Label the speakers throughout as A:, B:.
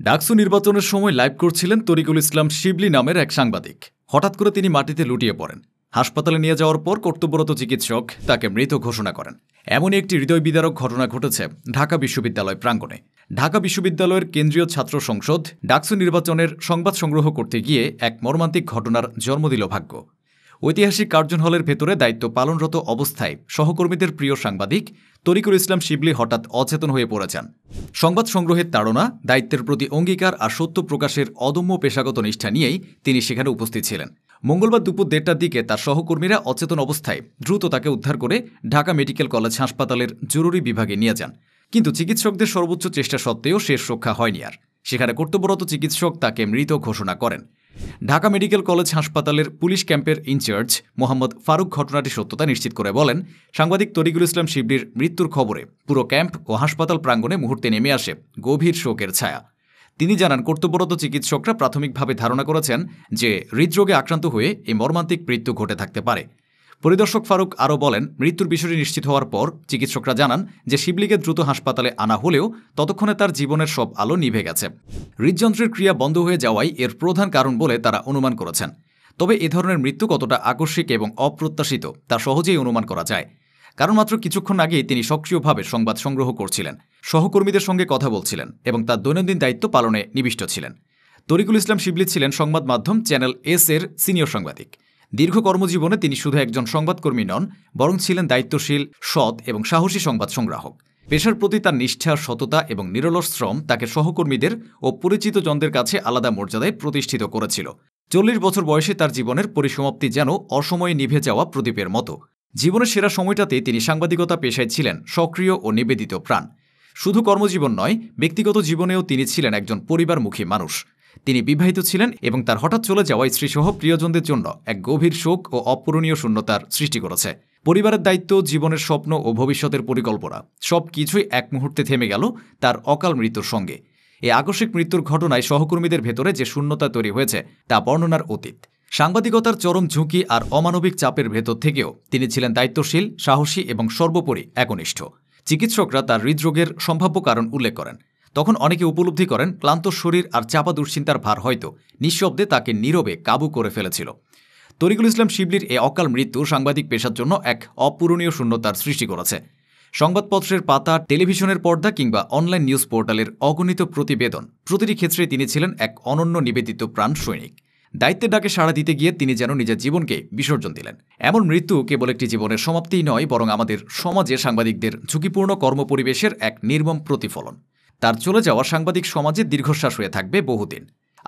A: ডাকসু নির্বাচনের সময় লাইভ করছিলেন তরিকুল ইসলাম শিবলি নামের এক সাংবাদিক। হঠাৎ করে তিনি মাটিতে লুটিয়ে পড়েন। হাসপাতালে নিয়ে যাওয়ার পর কর্তব্যরত চিকিৎসক তাকে মৃত ঘোষণা করেন। এমনই একটি হৃদয় বিদারক ঘটনা ঘটেছে ঢাকা বিশ্ববিদ্যালয় প্রাঙ্গণে। ঢাকা বিশ্ববিদ্যালয়ের কেন্দ্রীয় ছাত্র সংসদ ডাকসু নির্বাচনের সংবাদ সংগ্রহ করতে গিয়ে এক মর্মান্তিক ঘটনার জন্ম দিল ভাগ্য। ঐতিহাসিক কার্জন হলের ভেতরে দায়িত্ব পালনরত অবস্থায় সহকর্মীদের প্রিয় সাংবাদিক তরিকুল ইসলাম শিবলি হঠাৎ অচেতন হয়ে পড়েছেন। সংবাদ সংগ্রহের তাড়না, দায়িত্বের প্রতি অঙ্গীকার আর সত্য প্রকাশের অদম্য পেশাগত নিষ্ঠা নিয়েই তিনি সেখানে উপস্থিত ছিলেন। মঙ্গলবার দুপুর 1টার দিকে তার সহকর্মীরা অচেতন অবস্থায় দ্রুত তাকে উদ্ধার করে ঢাকা মেডিকেল কলেজ হাসপাতালের জরুরি বিভাগে নিয়ে যান। কিন্তু চিকিৎসকদের সর্বোচ্চ চেষ্টা সত্ত্বেও শেষ রক্ষা হয়নি আর। সেখানে কর্তব্যরত চিকিৎসক তাকে মৃত ঘোষণা করেন। ঢাকা মেডিকেল কলেজ হাসপাতালের পুলিশ ক্যাম্পের ইনচার্জ মোহাম্মদ ফারুক ঘটনাটির সত্যতা নিশ্চিত করে বলেন, সাংবাদিক তরিকুল ইসলাম শিবলির মৃত্যুর খবরে পুরো ক্যাম্প ও হাসপাতাল প্রাঙ্গণে মুহূর্তে নেমে আসে গভীর শোকের ছায়া। তিনি জানান, কর্তব্যরত চিকিৎসকরা প্রাথমিকভাবে ধারণা করেছেন যে হৃদরোগে আক্রান্ত হয়ে এই মর্মান্তিক মৃত্যু ঘটে থাকতে পারে। পরিদর্শক ফারুক আরও বলেন, মৃত্যুর বিষয়টি নিশ্চিত হওয়ার পর চিকিৎসকরা জানান যে শিবলিকে দ্রুত হাসপাতালে আনা হলেও ততক্ষণে তার জীবনের সব আলো নিভে গেছে। হৃদযন্ত্রের ক্রিয়া বন্ধ হয়ে যাওয়াই এর প্রধান কারণ বলে তারা অনুমান করেছেন। তবে এ ধরনের মৃত্যু কতটা আকস্মিক এবং অপ্রত্যাশিত তা সহজেই অনুমান করা যায়, কারণ মাত্র কিছুক্ষণ আগেই তিনি সক্রিয়ভাবে সংবাদ সংগ্রহ করছিলেন, সহকর্মীদের সঙ্গে কথা বলছিলেন এবং তার দৈনন্দিন দায়িত্ব পালনে নিবিষ্ট ছিলেন। তরিকুল ইসলাম শিবলি ছিলেন সংবাদ মাধ্যম চ্যানেল এস এর সিনিয়র সাংবাদিক। দীর্ঘ কর্মজীবনে তিনি শুধু একজন সংবাদকর্মী নন, বরং ছিলেন দায়িত্বশীল, সৎ এবং সাহসী সংবাদ সংগ্রাহক। পেশার প্রতি তার নিষ্ঠা, সততা এবং নিরলস শ্রম তাকে সহকর্মীদের ও পরিচিত জনদের কাছে আলাদা মর্যাদায় প্রতিষ্ঠিত করেছিল। 40 বছর বয়সে তার জীবনের পরিসমাপ্তি যেন অসময়ে নিভে যাওয়া প্রদীপের মতো। জীবনের সেরা সময়টাতে তিনি সাংবাদিকতা পেশায় ছিলেন সক্রিয় ও নিবেদিত প্রাণ। শুধু কর্মজীবন নয়, ব্যক্তিগত জীবনেও তিনি ছিলেন একজন পরিবারমুখী মানুষ। তিনি বিবাহিত ছিলেন এবং তার হঠাৎ চলে যাওয়া স্ত্রীসহ প্রিয়জনদের জন্য এক গভীর শোক ও অপূরণীয় শূন্যতার সৃষ্টি করেছে। পরিবারের দায়িত্ব, জীবনের স্বপ্ন ও ভবিষ্যতের পরিকল্পনা সব কিছুই এক মুহূর্তে থেমে গেল তার অকাল মৃত্যুর সঙ্গে। এই আকস্মিক মৃত্যুর ঘটনায় সহকর্মীদের ভেতরে যে শূন্যতা তৈরি হয়েছে তা বর্ণনার অতীত। সাংবাদিকতার চরম ঝুঁকি আর অমানবিক চাপের ভেতর থেকেও তিনি ছিলেন দায়িত্বশীল, সাহসী এবং সর্বোপরি একনিষ্ঠ। চিকিৎসকরা তার হৃদরোগের সম্ভাব্য কারণ উল্লেখ করেন। তখন অনেকে উপলব্ধি করেন ক্লান্ত শরীর আর চাপা দুশ্চিন্তার ভার হয়তো নিঃশব্দে তাকে নীরবে কাবু করে ফেলেছিল। তরিকুল ইসলাম শিবলির এই অকাল মৃত্যু সাংবাদিক পেশার জন্য এক অপূরণীয় শূন্যতার সৃষ্টি করেছে। সংবাদপত্রের পাতা, টেলিভিশনের পর্দা কিংবা অনলাইন নিউজ পোর্টালের অগণিত প্রতিবেদন, প্রতিটি ক্ষেত্রে তিনি ছিলেন এক অনন্য নিবেদিত প্রাণ সৈনিক। দায়িত্বের ডাকে সাড়া দিতে গিয়ে তিনি যেন নিজের জীবনকে বিসর্জন দিলেন। এমন মৃত্যু কেবল একটি জীবনের সমাপ্তিই নয়, বরং আমাদের সমাজে সাংবাদিকদের ঝুঁকিপূর্ণ কর্মপরিবেশের এক নির্মম প্রতিফলন। তার চলে যাওয়া সাংবাদিক সমাজে দীর্ঘশ্বাস হয়ে থাকবে বহুদিন।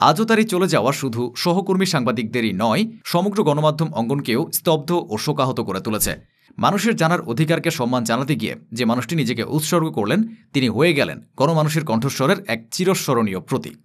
A: আজও তারই চলে যাওয়া শুধু সহকর্মী সাংবাদিকদেরই নয়, সমগ্র গণমাধ্যম অঙ্গনকেও স্তব্ধ ও শোকাহত করে তুলেছে। মানুষের জানার অধিকারকে সম্মান জানাতে গিয়ে যে মানুষটি নিজেকে উৎসর্গ করলেন, তিনি হয়ে গেলেন গণমানুষের কণ্ঠস্বরের এক চিরস্মরণীয় প্রতীক।